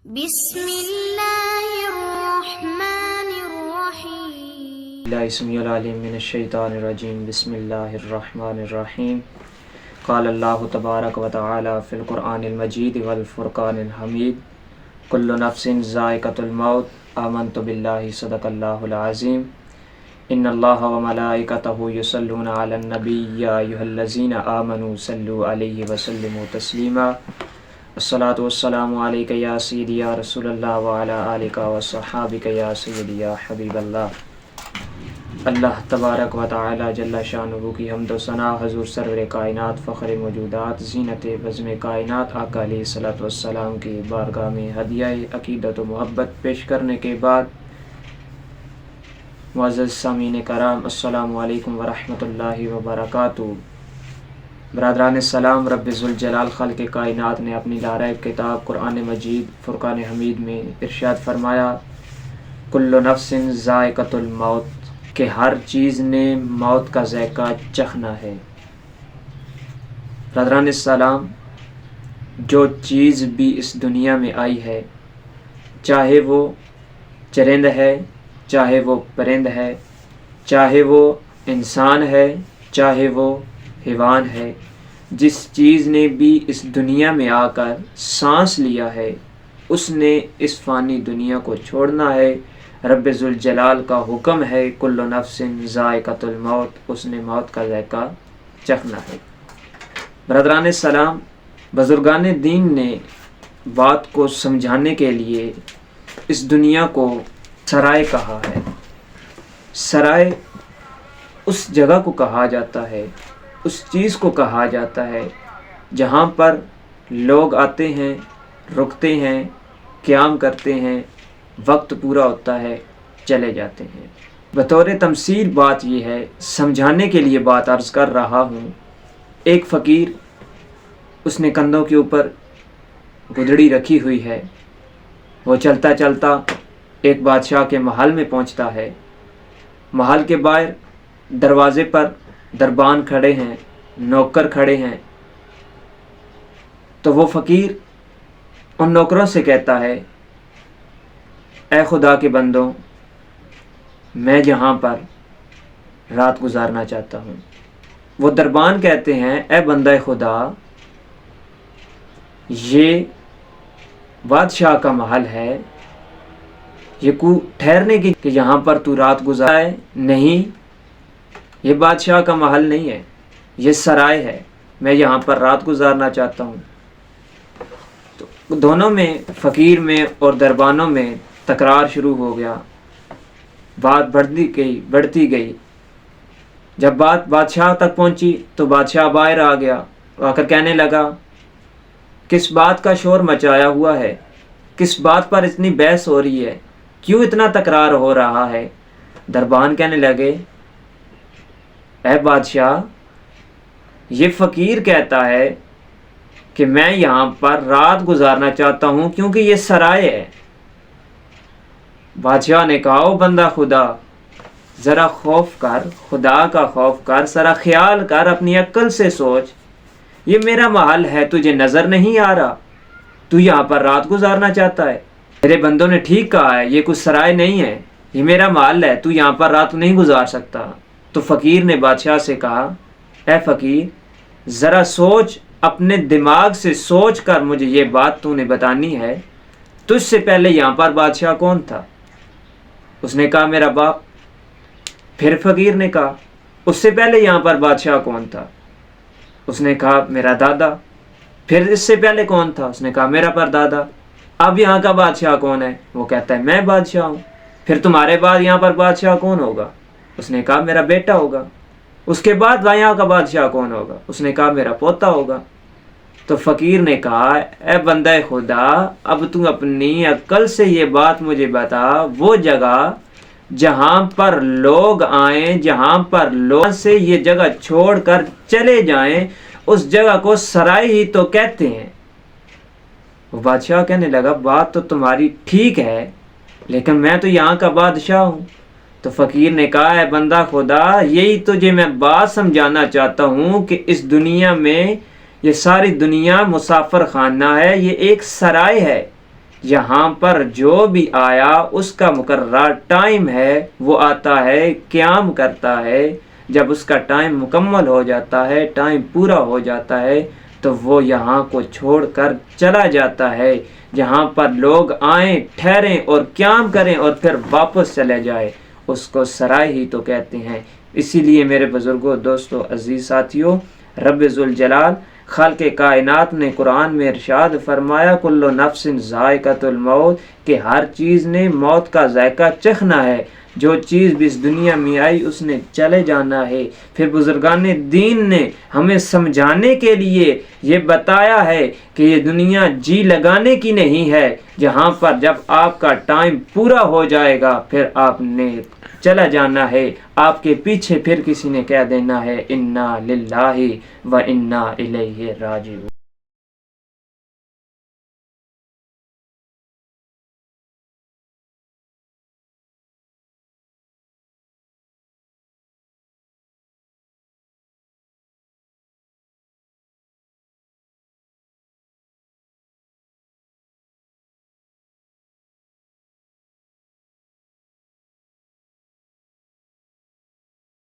بسم اللہ الرحمن الرحیم اللہ اسمی العلیم من الشیطان الرجیم بسم اللہ الرحمن الرحیم قال اللہ تبارک و تعالی فی القرآن المجید والفرقان الحمید کل نفس ذائقۃ الموت آمنت باللہ صدق اللہ العظیم ان اللہ و ملائکتہ یصلون علی النبی یا ایھا الذین آمنوا صلوا علیہ وسلموا تسلیما الصلاۃ والسلام علیک یا سیدی یا رسول اللہ وعلی آلک وصحابک یا سیدی یا حبیب اللہ۔ اللہ تبارک و تعالی جل شانہ کی حمد و ثنا حضور سرور کائنات فخر موجودات زینت بزم کائنات آقا علیہ الصلوۃ والسلام کی بارگاہ میں ہدیہ عقیدت و محبت پیش کرنے کے بعد معزز سامعین کرام السلام علیکم ورحمۃ اللہ وبرکاتہ۔ برادران السلام، رب ذوالجلال خالق کائنات نے اپنی لاریب کتاب قرآن مجید فرقان حمید میں ارشاد فرمایا کل نفس ذائقۃ الموت، کہ ہر چیز نے موت کا ذائقہ چکھنا ہے۔ برادران السلام، جو چیز بھی اس دنیا میں آئی ہے، چاہے وہ چرند ہے، چاہے وہ پرند ہے، چاہے وہ انسان ہے، چاہے وہ حیوان ہے، جس چیز نے بھی اس دنیا میں آ کر سانس لیا ہے اس نے اس فانی دنیا کو چھوڑنا ہے۔ رب ذوالجلال کا حکم ہے کل نفس ذائقۃ الموت، اس نے موت کا ذائقہ چکھنا ہے۔ برادران السلام، بزرگان دین نے بات کو سمجھانے کے لیے اس دنیا کو سرائے کہا ہے۔ سرائے اس جگہ کو کہا جاتا ہے، اس چیز کو کہا جاتا ہے جہاں پر لوگ آتے ہیں، رکتے ہیں، قیام کرتے ہیں، وقت پورا ہوتا ہے، چلے جاتے ہیں۔ بطور تمثیل بات یہ ہے، سمجھانے کے لیے بات عرض کر رہا ہوں۔ ایک فقیر، اس نے کندھوں کے اوپر گدڑی رکھی ہوئی ہے، وہ چلتا چلتا ایک بادشاہ کے محل میں پہنچتا ہے۔ محل کے باہر دروازے پر دربان کھڑے ہیں، نوکر کھڑے ہیں، تو وہ فقیر ان نوکروں سے کہتا ہے اے خدا کے بندوں، میں یہاں پر رات گزارنا چاہتا ہوں۔ وہ دربان کہتے ہیں اے بندہ خدا، یہ بادشاہ کا محل ہے، یہ کو ٹھہرنے کی کہ یہاں پر تو رات گزارے نہیں، یہ بادشاہ کا محل نہیں ہے، یہ سرائے ہے، میں یہاں پر رات گزارنا چاہتا ہوں۔ تو دونوں میں، فقیر میں اور دربانوں میں تکرار شروع ہو گیا، بات بڑھتی گئی۔ جب بات بادشاہ تک پہنچی تو بادشاہ باہر آ گیا، آ کر کہنے لگا کس بات کا شور مچایا ہوا ہے، کس بات پر اتنی بحث ہو رہی ہے، کیوں اتنا تکرار ہو رہا ہے؟ دربان کہنے لگے اے بادشاہ، یہ فقیر کہتا ہے کہ میں یہاں پر رات گزارنا چاہتا ہوں کیونکہ یہ سرائے ہے۔ بادشاہ نے کہا او بندہ خدا، ذرا خوف کر، خدا کا خوف کر، ذرا خیال کر، اپنی عقل سے سوچ، یہ میرا محل ہے، تجھے نظر نہیں آ رہا؟ تو یہاں پر رات گزارنا چاہتا ہے؟ میرے بندوں نے ٹھیک کہا ہے، یہ کچھ سرائے نہیں ہے، یہ میرا محل ہے، تو یہاں پر رات نہیں گزار سکتا۔ تو فقیر نے بادشاہ سے کہا اے فقیر، ذرا سوچ، اپنے دماغ سے سوچ کر مجھے یہ بات تو نے بتانی ہے، تجھ سے پہلے یہاں پر بادشاہ کون تھا؟ اس نے کہا میرا باپ۔ پھر فقیر نے کہا اس سے پہلے یہاں پر بادشاہ کون تھا؟ اس نے کہا میرا دادا۔ پھر اس سے پہلے کون تھا؟ اس نے کہا میرا پردادا۔ اب یہاں کا بادشاہ کون ہے؟ وہ کہتا ہے میں بادشاہ ہوں۔ پھر تمہارے بعد یہاں پر بادشاہ کون ہوگا؟ اس نے کہا میرا بیٹا ہوگا۔ اس کے بعد یہاں کا بادشاہ کون ہوگا؟ اس نے کہا میرا پوتا ہوگا۔ تو فقیر نے کہا اے بندہ خدا، اب تو اپنی عقل سے یہ بات مجھے بتا، وہ جگہ جہاں پر لوگ آئیں، جہاں پر لوگ سے یہ جگہ چھوڑ کر چلے جائیں، اس جگہ کو سرائے ہی تو کہتے ہیں۔ وہ بادشاہ کہنے لگا بات تو تمہاری ٹھیک ہے، لیکن میں تو یہاں کا بادشاہ ہوں۔ تو فقیر نے کہا اے بندہ خدا، یہی تجھے میں بات سمجھانا چاہتا ہوں کہ اس دنیا میں یہ ساری دنیا مسافر خانہ ہے، یہ ایک سرائے ہے، یہاں پر جو بھی آیا اس کا مقررہ ٹائم ہے، وہ آتا ہے، قیام کرتا ہے، جب اس کا ٹائم مکمل ہو جاتا ہے، ٹائم پورا ہو جاتا ہے تو وہ یہاں کو چھوڑ کر چلا جاتا ہے، جہاں پر لوگ آئیں، ٹھہریں اور قیام کریں اور پھر واپس چلے جائے، اس کو سرائے ہی تو کہتے ہیں۔ اسی لیے میرے بزرگوں، دوستو، عزیز ساتھیوں، رب ذوالجلال خالق کائنات نے قرآن میں ارشاد فرمایا کل نفس ذائقۃ الموت، کہ ہر چیز نے موت کا ذائقہ چکھنا ہے، جو چیز بھی اس دنیا میں آئی اس نے چلے جانا ہے۔ پھر بزرگان دین نے ہمیں سمجھانے کے لیے یہ بتایا ہے کہ یہ دنیا جی لگانے کی نہیں ہے، جہاں پر جب آپ کا ٹائم پورا ہو جائے گا پھر آپ نے چلا جانا ہے، آپ کے پیچھے پھر کسی نے کہہ دینا ہے انا للہ و انا الیہ راجعون۔